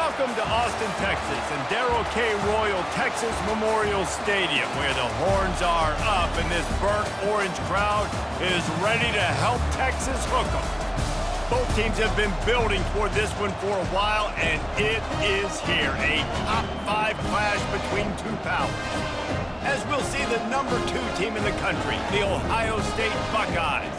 Welcome to Austin, Texas, and Darrell K. Royal Texas Memorial Stadium, where the horns are up and this burnt orange crowd is ready to help Texas hook 'em. Both teams have been building toward this one for a while, and it is here, a top 5 clash between two powers. As we'll see the number 2 team in the country, the Ohio State Buckeyes,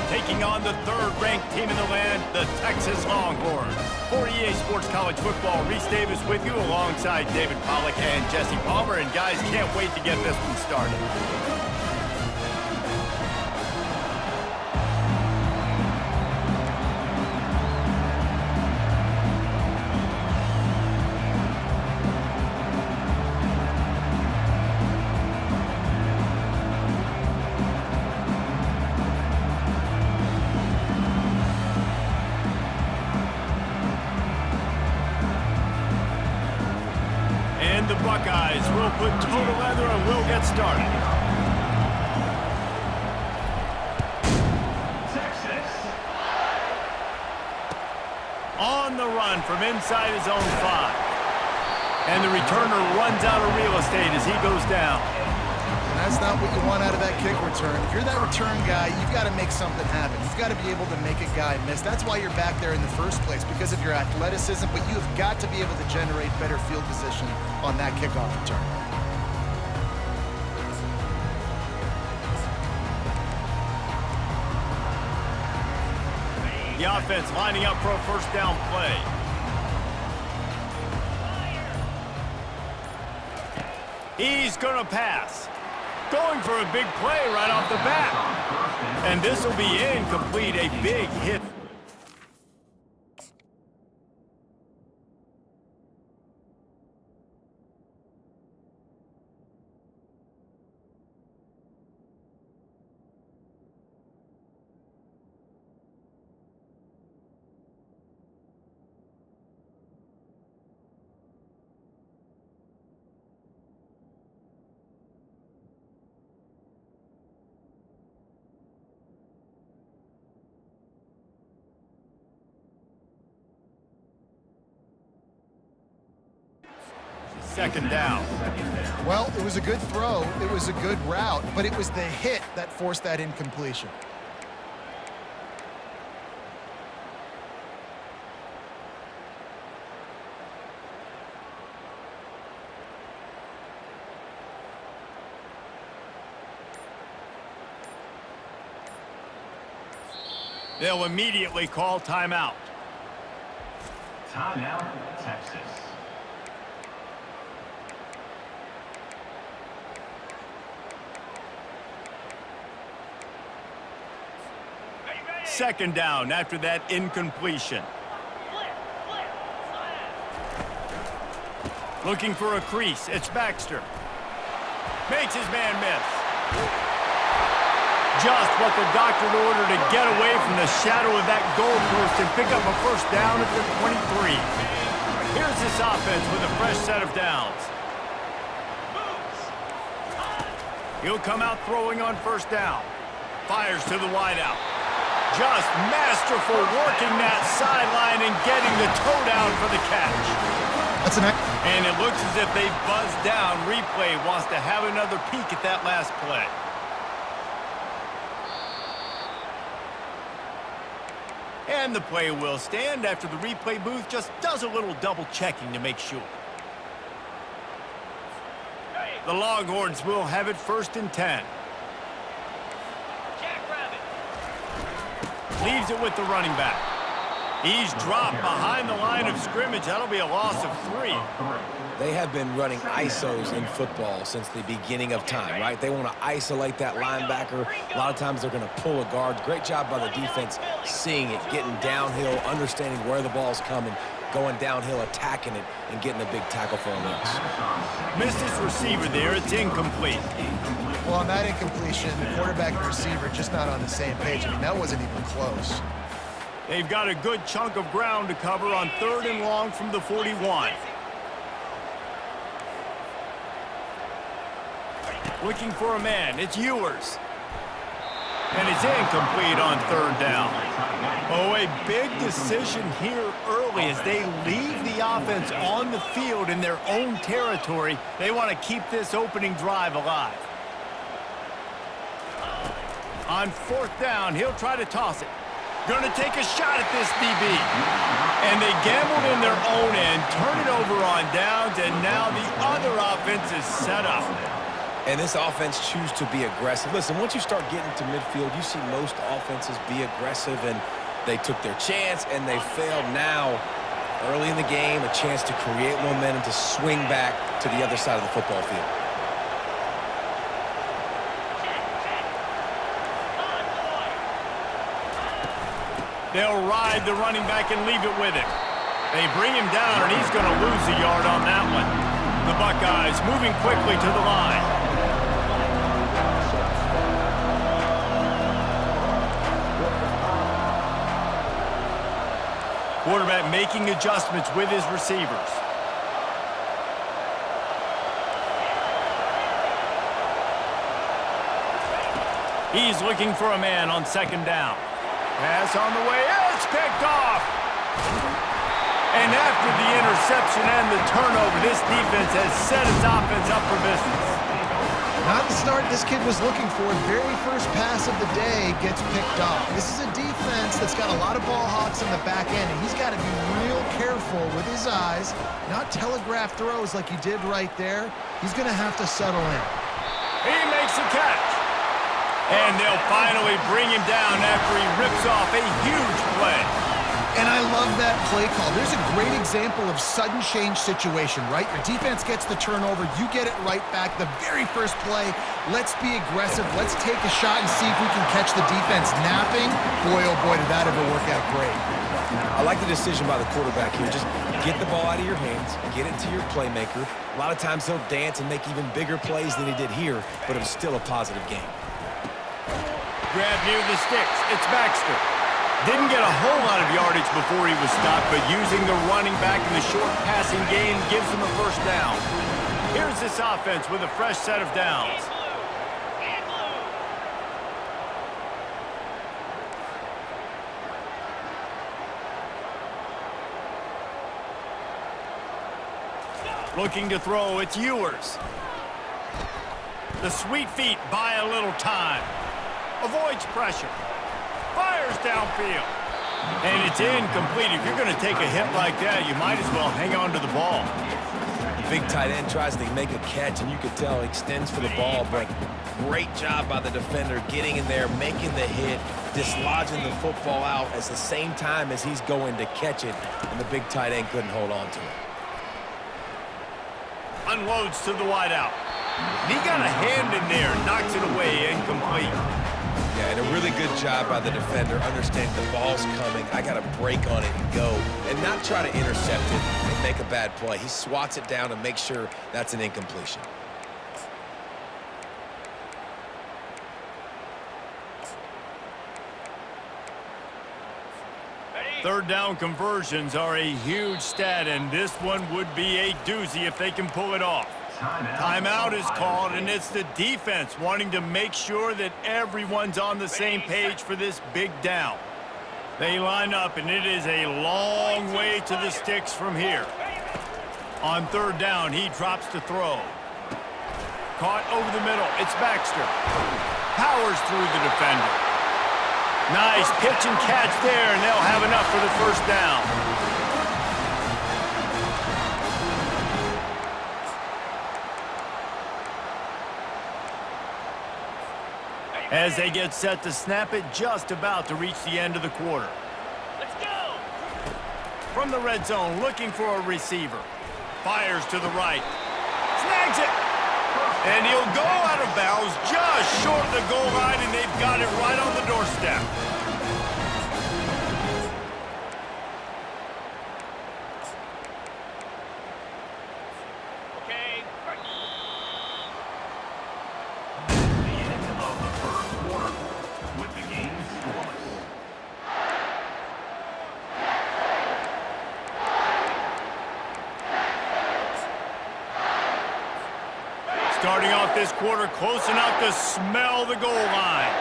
taking on the 3rd-ranked team in the land, the Texas Longhorns. For EA Sports College Football, Reese Davis with you alongside David Pollack and Jesse Palmer. And guys, can't wait to get this one started. The Buckeyes will put total leather and we'll get started. Texas. On the run from inside his own 5. And the returner runs out of real estate as he goes down. That's not what you want out of that kick return. If you're that return guy, you've got to make something happen. You've got to be able to make a guy miss. That's why you're back there in the first place, because of your athleticism, but you've got to be able to generate better field position on that kickoff return. The offense lining up for a first down play. He's going to pass. Going for a big play right off the bat. And this will be incomplete, a big hit. Second down. Well, it was a good throw. It was a good route, but it was the hit that forced that incompletion. They'll immediately call timeout. Timeout, Texas. Second down after that incompletion. Looking for a crease. It's Baxter. Makes his man miss. Just what the doctor ordered to get away from the shadow of that goalpost and pick up a first down at the 23. Here's this offense with a fresh set of downs. He'll come out throwing on first down. Fires to the wideout. Just masterful working that sideline and getting the toe down for the catch. And it looks as if they've buzzed down. Replay wants to have another peek at that last play. And the play will stand after the replay booth just does a little double checking to make sure. The Longhorns will have it 1st and 10. Leaves it with the running back. He's dropped behind the line of scrimmage. That'll be a loss of 3. They have been running ISOs in football since the beginning of time, right? They want to isolate that linebacker. A lot of times they're going to pull a guard. Great job by the defense seeing it, getting downhill, understanding where the ball's coming, going downhill, attacking it, and getting a big tackle for a loss. Missed his receiver there. It's incomplete. Well, on that incompletion, the quarterback and receiver just not on the same page. I mean, that wasn't even close. They've got a good chunk of ground to cover on 3rd and long from the 41. Looking for a man. It's Ewers. And it's incomplete on 3rd down. Oh, a big decision here early as they leave the offense on the field in their own territory. They want to keep this opening drive alive. On 4th down, he'll try to toss it. Going to take a shot at this DB. And they gambled in their own end, turn it over on downs, and now the other offense is set up. And this offense choose to be aggressive. Listen, once you start getting to midfield, you see most offenses be aggressive, and they took their chance, and they failed. Now, early in the game, a chance to create momentum, to swing back to the other side of the football field. They'll ride the running back and leave it with him. They bring him down, and he's going to lose a yard on that one. The Buckeyes moving quickly to the line. Quarterback making adjustments with his receivers. He's looking for a man on 2nd down. Pass on the way. It's picked off. And after the interception and the turnover, this defense has set its offense up for business. Not the start this kid was looking for. Very first pass of the day gets picked off. This is a defense that's got a lot of ball hawks on the back end, and he's got to be real careful with his eyes, not telegraph throws like he did right there. He's going to have to settle in. He makes a catch. And they'll finally bring him down after he rips off a huge play. And I love that play call. There's a great example of sudden change situation, right? Your defense gets the turnover, you get it right back. The very first play, let's be aggressive. Let's take a shot and see if we can catch the defense napping. Boy, oh boy, did that ever work out great. I like the decision by the quarterback here. Just get the ball out of your hands, get it to your playmaker. A lot of times he'll dance and make even bigger plays than he did here, but it was still a positive game. Grab near the sticks. It's Baxter. Didn't get a whole lot of yardage before he was stopped, but using the running back in the short passing game gives him a 1st down. Here's this offense with a fresh set of downs. Looking to throw, it's Ewers. The sweet feet buy a little time. Avoids pressure. Fires downfield. And it's incomplete. If you're going to take a hit like that, you might as well hang on to the ball. The big tight end tries to make a catch, and you can tell he extends for the ball, but great job by the defender getting in there, making the hit, dislodging the football out at the same time as he's going to catch it, and the big tight end couldn't hold on to it. Unloads to the wideout. He got a hand in there, knocks it away, incomplete. Yeah, and a really good job by the defender, understanding the ball's coming. I got to break on it and go, and not try to intercept it and make a bad play. He swats it down and makes sure that's an incompletion. Third down conversions are a huge stat, and this one would be a doozy if they can pull it off. Timeout is called, and it's the defense wanting to make sure that everyone's on the same page for this big down. They line up, and it is a long way to the sticks from here. On 3rd down, he drops to throw. Caught over the middle. It's Baxter. Powers through the defender. Nice pitch and catch there, and they'll have enough for the 1st down. As they get set to snap it, just about to reach the end of the quarter. Let's go! From the red zone, looking for a receiver. Fires to the right. Snags it! And he'll go out of bounds just short of the goal line, and they've got it right on the doorstep. Starting off this quarter close enough to smell the goal line.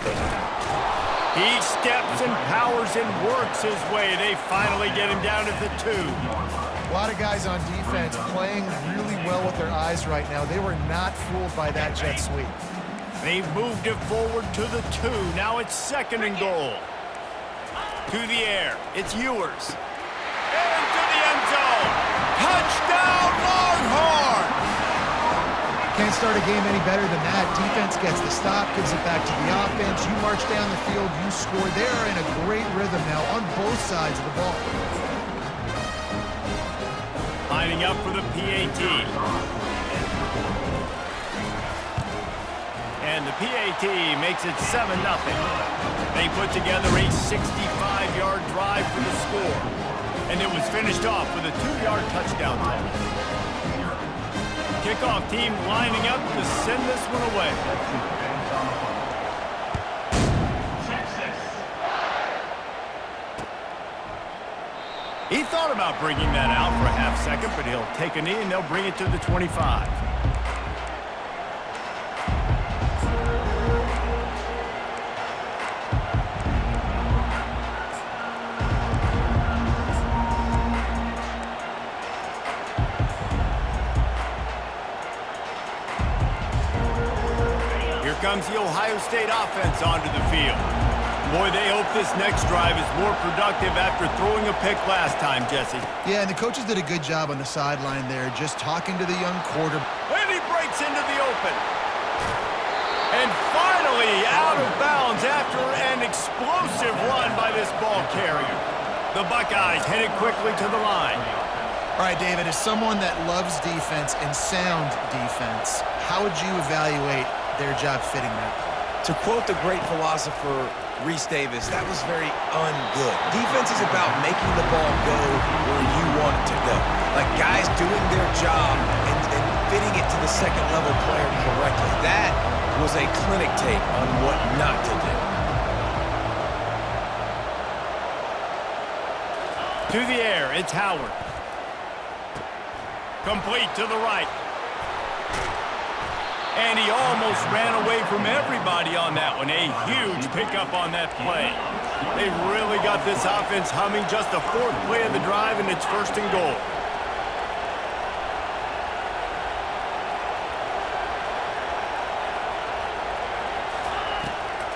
He steps and powers and works his way. They finally get him down to the 2. A lot of guys on defense playing really well with their eyes right now. They were not fooled by that jet sweep. They've moved it forward to the 2. Now it's 2nd and goal. To the air. It's Ewers. Into the end zone. Touchdown, Longhorns! Can't start a game any better than that. Defense gets the stop, gives it back to the offense. You march down the field, you score. They're in a great rhythm now on both sides of the ball. Lining up for the PAT. And the PAT makes it 7-0. They put together a 65-yard drive for the score. And it was finished off with a 2-yard touchdown toss. Kickoff team lining up to send this one away. He thought about bringing that out for a half second, but he'll take a knee and they'll bring it to the 25. Comes the Ohio State offense onto the field. Boy, they hope this next drive is more productive after throwing a pick last time, Jesse. Yeah, and the coaches did a good job on the sideline there, just talking to the young quarterback. And he breaks into the open. And finally out of bounds after an explosive run by this ball carrier. The Buckeyes headed quickly to the line. All right, David, as someone that loves defense and sound defense, how would you evaluate their job fitting that? To quote the great philosopher Reese Davis, that was very ungood. Defense is about making the ball go where you want it to go. Like guys doing their job and fitting it to the second-level player correctly. That was a clinic tape on what not to do. To the air, it's Howard. Complete to the right. And he almost ran away from everybody on that one. A huge pickup on that play. They really got this offense humming. Just the 4th play of the drive, and it's 1st and goal.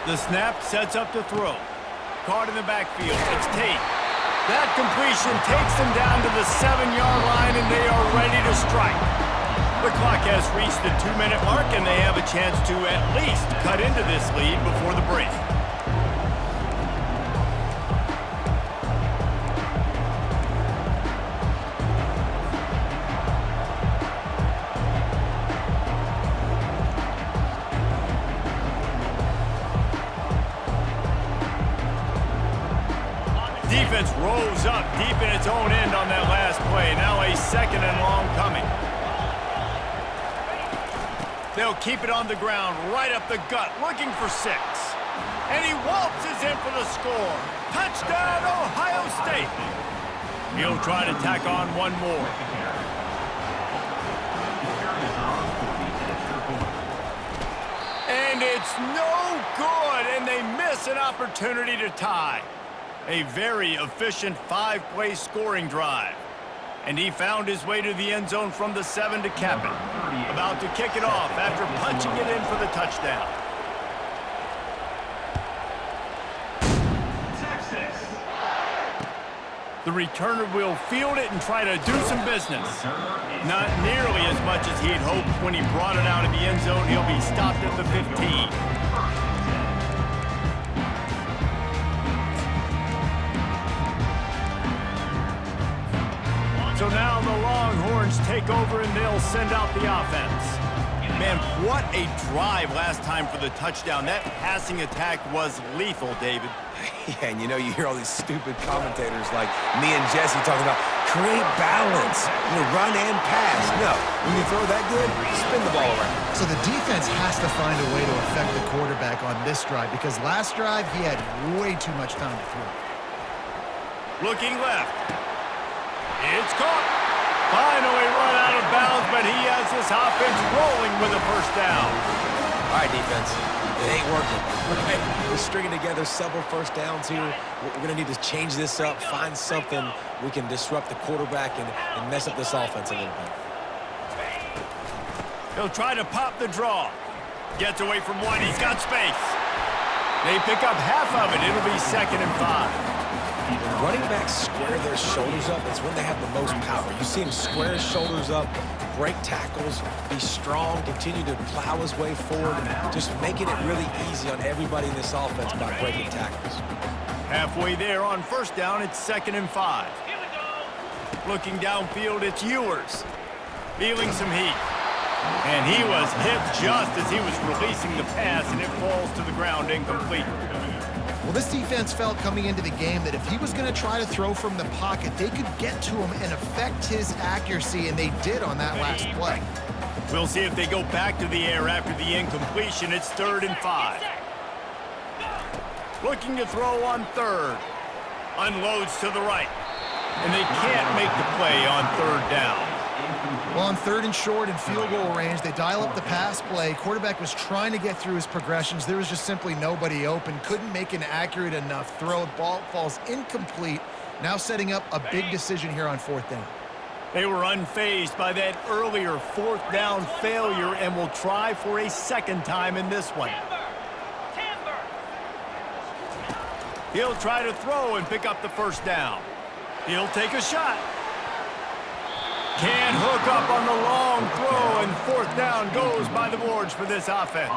The snap sets up to throw. Caught in the backfield. It's Tate. That completion takes them down to the 7-yard line, and they are ready to strike. The clock has reached the 2-minute mark, and they have a chance to at least cut into this lead before the break. Defense rose up deep in its own end on that last play. Now a 2nd and long coming. They'll keep it on the ground, right up the gut, looking for 6. And he waltzes in for the score. Touchdown, Ohio State. He'll try to tack on one more. And it's no good, and they miss an opportunity to tie. A very efficient 5-play scoring drive. And he found his way to the end zone from the 7 to cap it. About to kick it off after punching it in for the touchdown. The returner will field it and try to do some business. Not nearly as much as he had hoped when he brought it out of the end zone. He'll be stopped at the 15. So now the Longhorns take over and they'll send out the offense. Man, what a drive last time for the touchdown. That passing attack was lethal, David. Yeah, and you hear all these stupid commentators like me and Jesse talking about create balance, run and pass. No, when you throw that good, spin the ball around. So the defense has to find a way to affect the quarterback on this drive because last drive he had way too much time to throw. Looking left. It's caught. Finally run out of bounds, but he has this offense rolling with a 1st down. All right, defense. It ain't working. Right? We're stringing together several first downs here. We're going to need to change this up, find something we can disrupt the quarterback and mess up this offense a little bit. He'll try to pop the draw. Gets away from one. He's got space. They pick up half of it. It'll be 2nd and 5. When running backs square their shoulders up, it's when they have the most power. You see him square his shoulders up, break tackles, be strong, continue to plow his way forward, just making it really easy on everybody in this offense by breaking tackles. Halfway there on first down, it's 2nd and 5. Looking downfield, it's Ewers. Feeling some heat. And he was hit just as he was releasing the pass, and it falls to the ground incomplete. Well, this defense felt coming into the game that if he was going to try to throw from the pocket, they could get to him and affect his accuracy, and they did on that last play. We'll see if they go back to the air after the incompletion. It's 3rd and 5. Looking to throw on 3rd. Unloads to the right. And they can't make the play on 3rd down. Well, on 3rd and short and field goal range, they dial up the pass play. Quarterback was trying to get through his progressions. There was just simply nobody open. Couldn't make an accurate enough throw. The ball falls incomplete. Now setting up a big decision here on 4th down. They were unfazed by that earlier 4th down failure and will try for a 2nd time in this one. He'll try to throw and pick up the 1st down. He'll take a shot. Can't hook up on the long throw, and 4th down goes by the boards for this offense.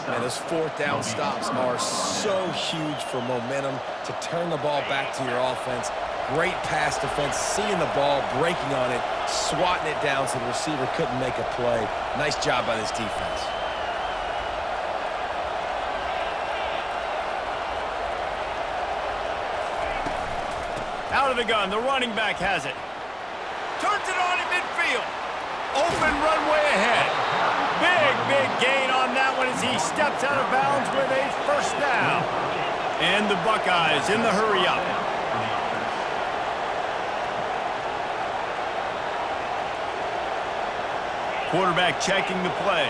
And those 4th down stops are so huge for momentum to turn the ball back to your offense. Great pass defense, seeing the ball, breaking on it, swatting it down so the receiver couldn't make a play. Nice job by this defense. Out of the gun, the running back has it. Turns it on in midfield. Open runway ahead. Big gain on that one as he steps out of bounds with a 1st down. And the Buckeyes in the hurry up. Quarterback checking the play.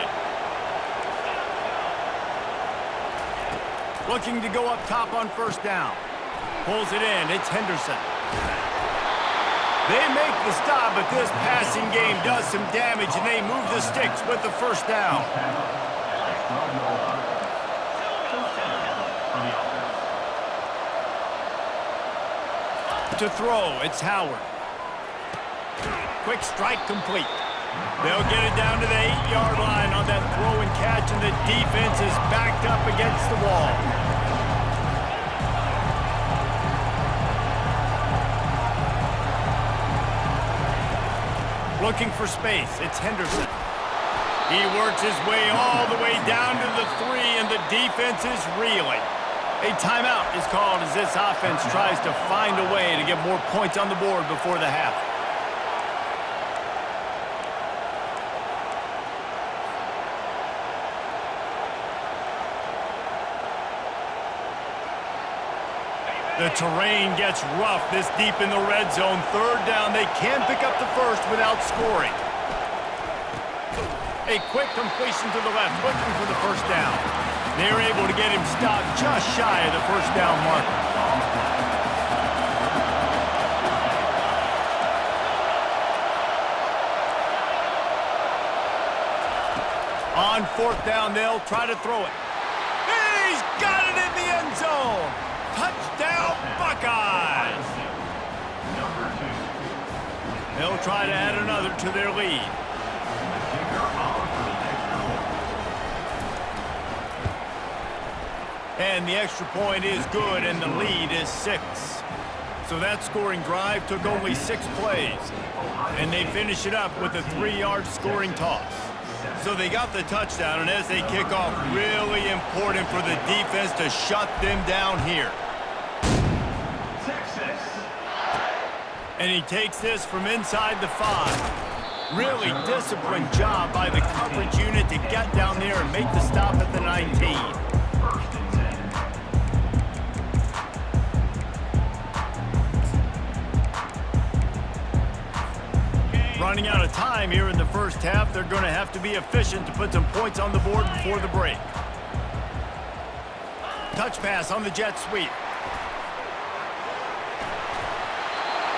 Looking to go up top on 1st down. Pulls it in. It's Henderson. They make the stop, but this passing game does some damage, and they move the sticks with the 1st down. To throw, it's Howard. Quick strike complete. They'll get it down to the 8-yard line on that throw and catch, and the defense is backed up against the wall. Looking for space, it's Henderson. He works his way all the way down to the 3, and the defense is reeling. A timeout is called as this offense tries to find a way to get more points on the board before the half. The terrain gets rough this deep in the red zone. 3rd down, they can pick up the 1st without scoring. A quick completion to the left, looking for the 1st down. They're able to get him stopped just shy of the 1st down marker. On 4th down, they'll try to throw it. He's got it in the end zone. Touchdown, Buckeyes! They'll try to add another to their lead. And the extra point is good, and the lead is 6. So that scoring drive took only 6 plays. And they finish it up with a 3-yard scoring toss. So they got the touchdown, and as they kick off, really important for the defense to shut them down here. And he takes this from inside the 5. Really disciplined job by the coverage unit to get down there and make the stop at the 19. Running out of of time here in the first half. They're going to have to be efficient to put some points on the board before the break. Touch pass on the jet sweep.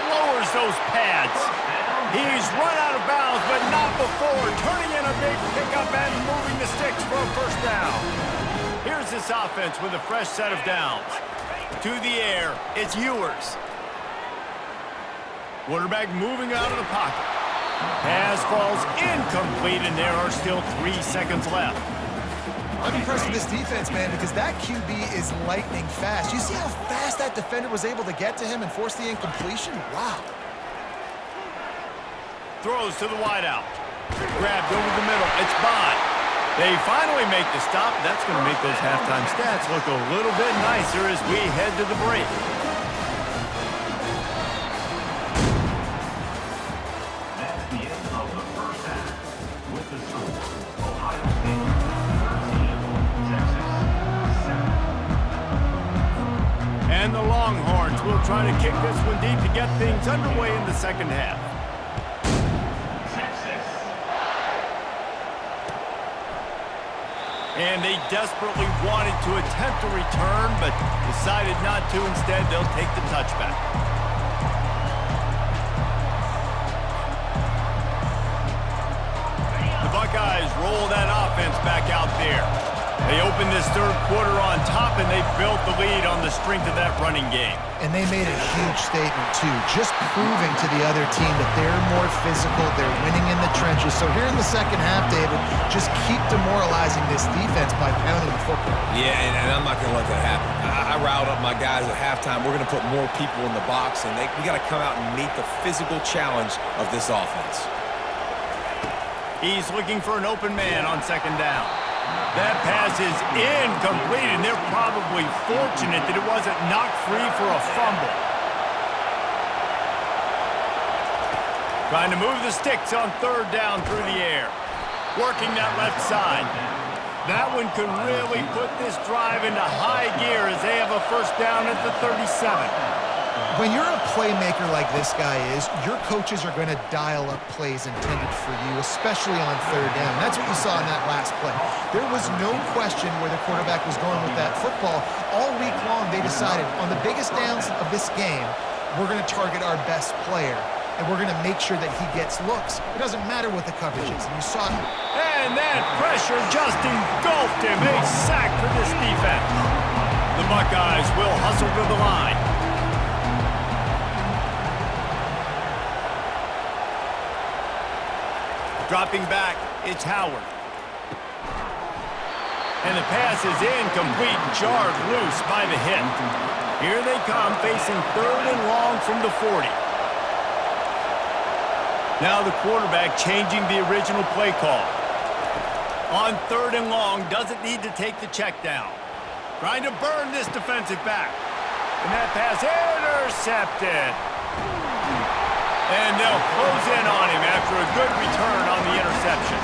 Lowers those pads. He's run out of bounds, but not before turning in a big pickup and moving the sticks for a first down. Here's this offense with a fresh set of downs. To the air, it's Ewers. Quarterback moving out of the pocket. Pass falls incomplete, and there are still 3 seconds left. I'm impressed with this defense, man, because that QB is lightning fast. You see how fast that defender was able to get to him and force the incompletion? Wow. Throws to the wideout. Grabbed over the middle. It's Bond. They finally make the stop. That's going to make those halftime stats look a little bit nicer as we head to the break. That's the end of the first half. With the score, Ohio State 13, Texas 7. And the Longhorns will try to kick this one deep to get things underway in the second half. And they desperately wanted to attempt a return, but decided not to. Instead, they'll take the touchback. The Buckeyes roll that offense back out there. They opened this third quarter on top, and they built the lead on the strength of that running game. And they made a huge statement, too, just proving to the other team that they're more physical, they're winning in the trenches. So here in the second half, David, just keep demoralizing this defense by pounding the football. Yeah, and I'm not going to let that happen. I riled up my guys at halftime. We're going to put more people in the box, and we got to come out and meet the physical challenge of this offense. He's looking for an open man on second down. That pass is incomplete, and they're probably fortunate that it wasn't knocked free for a fumble. Trying to move the sticks on third down through the air. Working that left side. That one could really put this drive into high gear as they have a first down at the 37. When you're a playmaker like this guy is, your coaches are going to dial up plays intended for you, especially on third down. That's what you saw in that last play. There was no question where the quarterback was going with that football. All week long, they decided on the biggest downs of this game, we're going to target our best player, and we're going to make sure that he gets looks. It doesn't matter what the coverage is, and you saw it. And that pressure just engulfed him. A sack for this defense. The Buckeyes will hustle to the line. Dropping back, it's Howard. And the pass is incomplete, jarred loose by the hit. Here they come, facing third and long from the 40. Now the quarterback changing the original play call. On third and long, doesn't need to take the check down. Trying to burn this defensive back. And that pass intercepted. And they'll close in on him after a good return on the interception.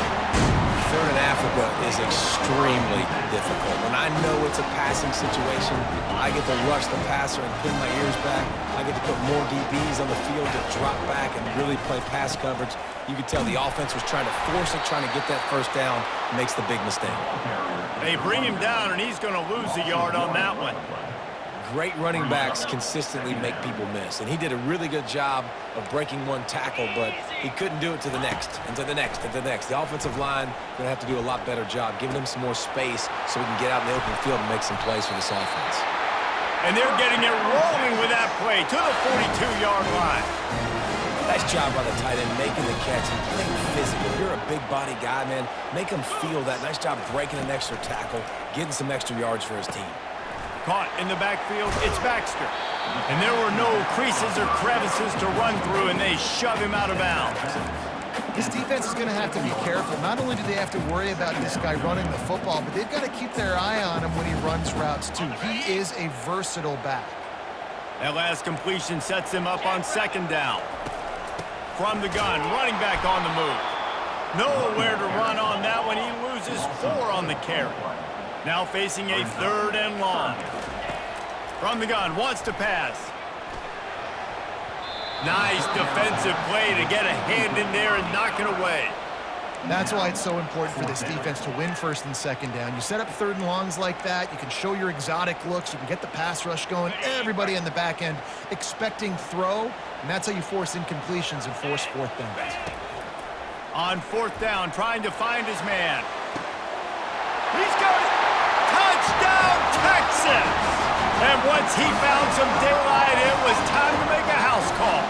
Third in Africa is extremely difficult. When I know it's a passing situation, I get to rush the passer and pin my ears back. I get to put more DBs on the field to drop back and really play pass coverage. You could tell the offense was trying to force it, trying to get that first down, makes the big mistake. They bring him down, and he's going to lose a yard on that one. Great running backs consistently make people miss, and he did a really good job of breaking one tackle, but he couldn't do it to the next, and to the next, and to the next. The offensive line going to have to do a lot better job, giving him some more space so we can get out in the open field and make some plays for this offense. And they're getting it rolling with that play to the 42-yard line. Nice job by the tight end making the catch and playing physical. You're a big body guy, man. Make him feel that. Nice job breaking an extra tackle, getting some extra yards for his team. Caught in the backfield, it's Baxter. And there were no creases or crevices to run through, and they shove him out of bounds. This defense is going to have to be careful. Not only do they have to worry about this guy running the football, but they've got to keep their eye on him when he runs routes, too. He is a versatile back. That last completion sets him up on second down. From the gun, running back on the move. Nowhere to run on that one. He loses 4 on the carry. Now facing a third and long. From the gun, wants to pass. Nice defensive play to get a hand in there and knock it away. That's why it's so important for this defense to win first and second down. You set up third and longs like that, you can show your exotic looks, you can get the pass rush going, everybody on the back end expecting throw, and that's how you force incompletions and force fourth downs. On fourth down, trying to find his man. He's got it! Touchdown, Texas! And once he found some daylight, it was time to make a house call.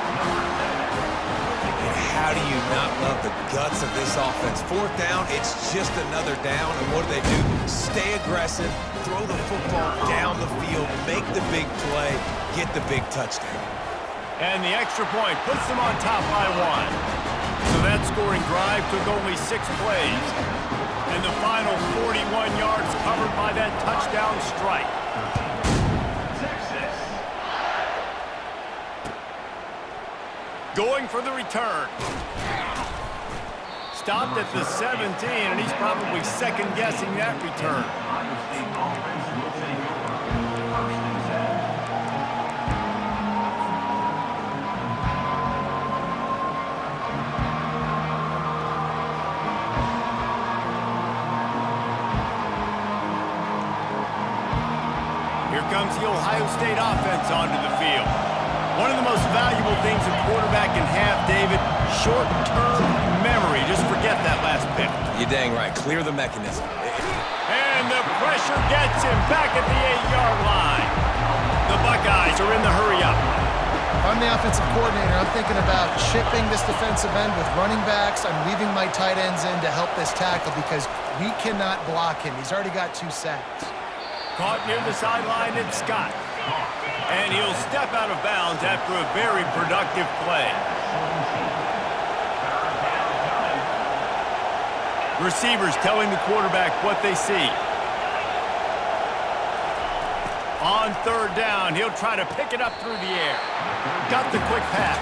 How do you not love the guts of this offense? Fourth down, it's just another down, and what do? Stay aggressive, throw the football down the field, make the big play, get the big touchdown. And the extra point puts them on top by 1. So that scoring drive took only 6 plays. And the final 41 yards covered by that touchdown strike. Going for the return. Stopped at the 17, and he's probably second-guessing that return. Here comes the Ohio State offense onto the field. One of the most valuable things a quarterback can have, David, short-term memory. Just forget that last pick. You're dang right. Clear the mechanism. And the pressure gets him back at the 8-yard line. The Buckeyes are in the hurry-up. If I'm the offensive coordinator, I'm thinking about chipping this defensive end with running backs. I'm leaving my tight ends in to help this tackle because we cannot block him. He's already got 2 sacks. Caught near the sideline, it's Scott. And he'll step out of bounds after a very productive play. Receivers telling the quarterback what they see. On third down, he'll try to pick it up through the air. Got the quick pass.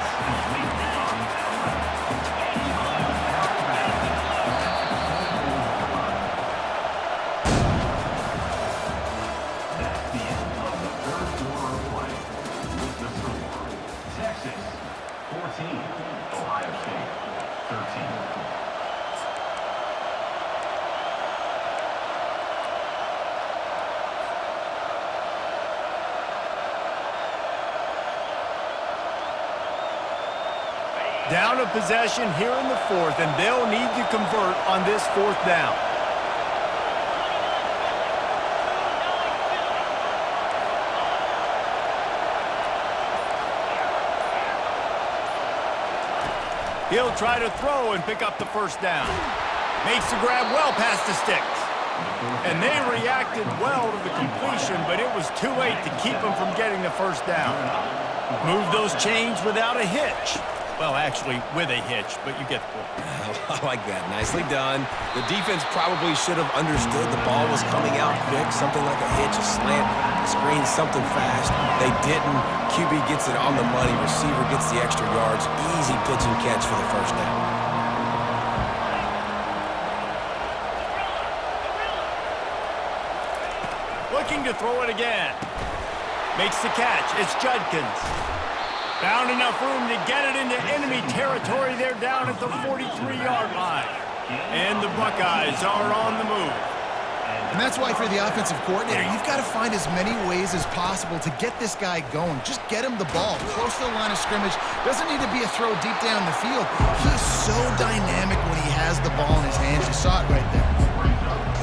Down a possession here in the 4th, and they'll need to convert on this 4th down. He'll try to throw and pick up the 1st down. Makes the grab well past the sticks. And they reacted well to the completion, but it was too late to keep them from getting the 1st down. Move those chains without a hitch. Well, actually, with a hitch, but you get the point. I like that. Nicely done. The defense probably should have understood the ball was coming out quick, something like a hitch, a slant, a screen, something fast. They didn't. QB gets it on the money. Receiver gets the extra yards. Easy pitch and catch for the 1st down. Looking to throw it again. Makes the catch. It's Judkins. Found enough room to get it into enemy territory. They're down at the 43-yard line. And the Buckeyes are on the move. And that's why for the offensive coordinator, you've got to find as many ways as possible to get this guy going. Just get him the ball close to the line of scrimmage. Doesn't need to be a throw deep down the field. He's so dynamic when he has the ball in his hands. You saw it right there.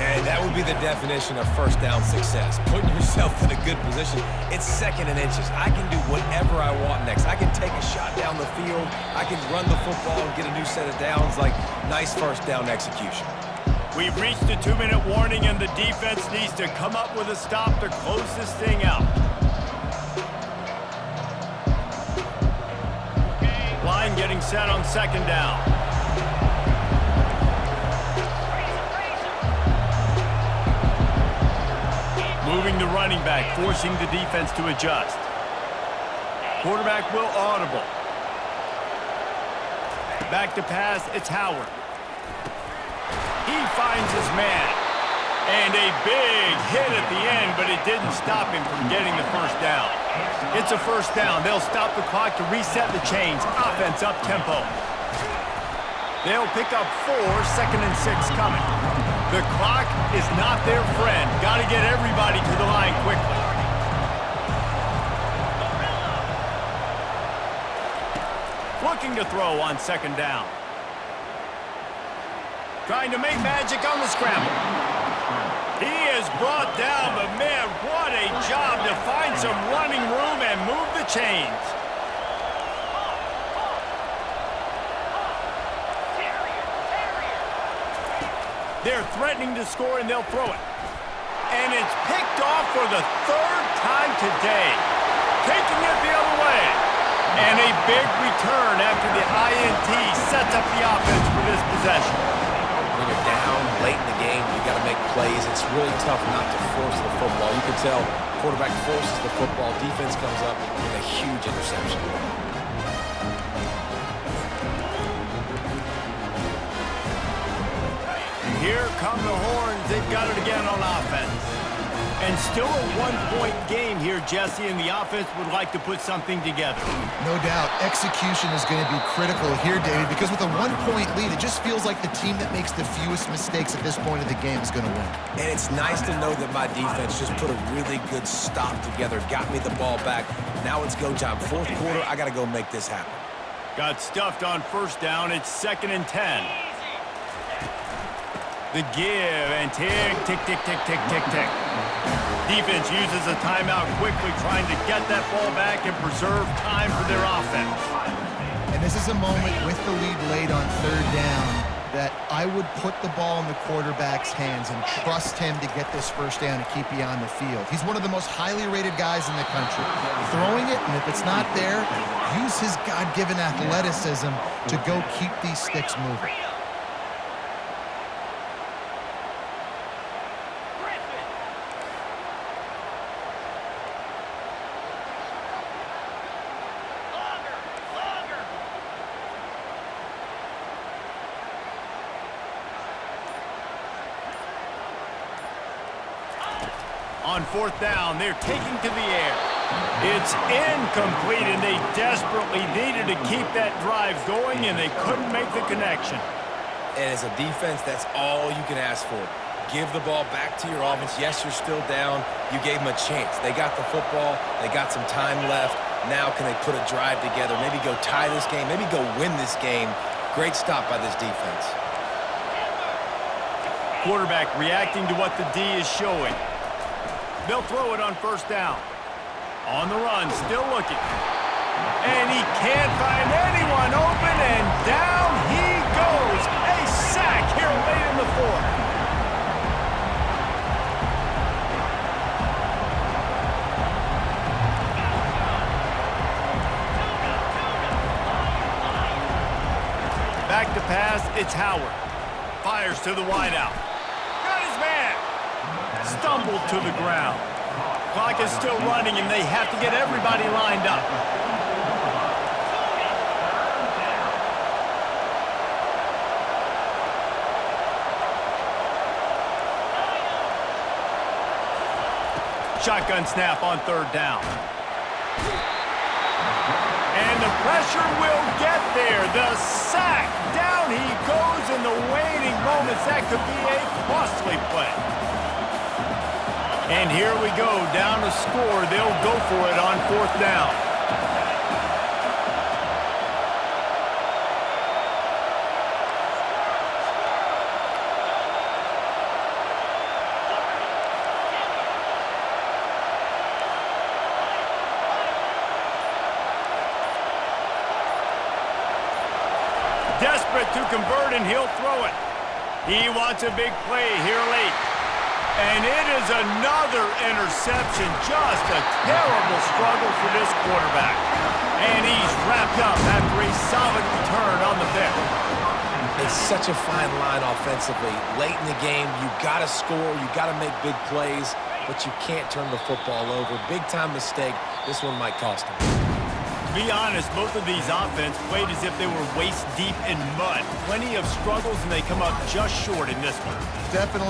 Hey, that would be the definition of 1st down success. Putting yourself in a good position. It's 2nd and inches. I can do whatever I want next. I can take a shot down the field. I can run the football and get a new set of downs. Like, nice 1st down execution. We've reached the 2-minute warning, and the defense needs to come up with a stop to close this thing out. Line getting set on 2nd down. Moving the running back, forcing the defense to adjust. Quarterback will audible. Back to pass, it's Howard. He finds his man. And a big hit at the end, but it didn't stop him from getting the first down. It's a first down. They'll stop the clock to reset the chains. Offense up tempo. They'll pick up 4, 2nd and 6 coming. The clock is not their friend. Got to get everybody to the line quickly. Looking to throw on 2nd down. Trying to make magic on the scramble. He is brought down, but man, what a job to find some running room and move the chains. They're threatening to score, and they'll throw it. And it's picked off for the 3rd time today. Taking it the other way. And a big return after the INT sets up the offense for this possession. When you're down late in the game, you got to make plays. It's really tough not to force the football. You can tell quarterback forces the football. Defense comes up with a huge interception. And here come the Horns. They've got it again on offense. And still a 1-point game here, Jesse, and the offense would like to put something together. No doubt, execution is going to be critical here, David, because with a 1-point lead, it just feels like the team that makes the fewest mistakes at this point of the game is going to win. And it's nice to know that my defense just put a really good stop together, got me the ball back. Now it's go time. 4th quarter, I got to go make this happen. Got stuffed on 1st down. It's 2nd and 10. The give and tick, tick, tick, tick, tick, tick, tick. Defense uses a timeout quickly, trying to get that ball back and preserve time for their offense. And this is a moment with the lead late on 3rd down that I would put the ball in the quarterback's hands and trust him to get this 1st down and keep you on the field. He's one of the most highly rated guys in the country. Throwing it, and if it's not there, use his God-given athleticism to go keep these sticks moving. On 4th down, they're taking to the air. It's incomplete, and they desperately needed to keep that drive going, and they couldn't make the connection. And as a defense, that's all you can ask for. Give the ball back to your offense. Yes, you're still down. You gave them a chance. They got the football. They got some time left. Now can they put a drive together, maybe go tie this game, maybe go win this game. Great stop by this defense. Quarterback reacting to what the D is showing. They'll throw it on 1st down. On the run, still looking. And he can't find anyone open, and down he goes. A sack here late in the 4th. Back to pass, it's Howard. Fires to the wideout. Got his man. Stumbled to the ground. Clock is still running, and they have to get everybody lined up. Shotgun snap on 3rd down. And the pressure will get there. The sack. Down he goes in the waning moments. That could be a costly play. And here we go. Down to score. They'll go for it on 4th down. Desperate to convert, and he'll throw it. He wants a big play here late. And it is another interception. Just a terrible struggle for this quarterback. And he's wrapped up after a solid return on the pick. It's such a fine line offensively. Late in the game, you got to score, you got to make big plays, but you can't turn the football over. Big-time mistake. This one might cost him. To be honest, both of these offense played as if they were waist deep in mud. Plenty of struggles, and they come up just short in this one. Definitely.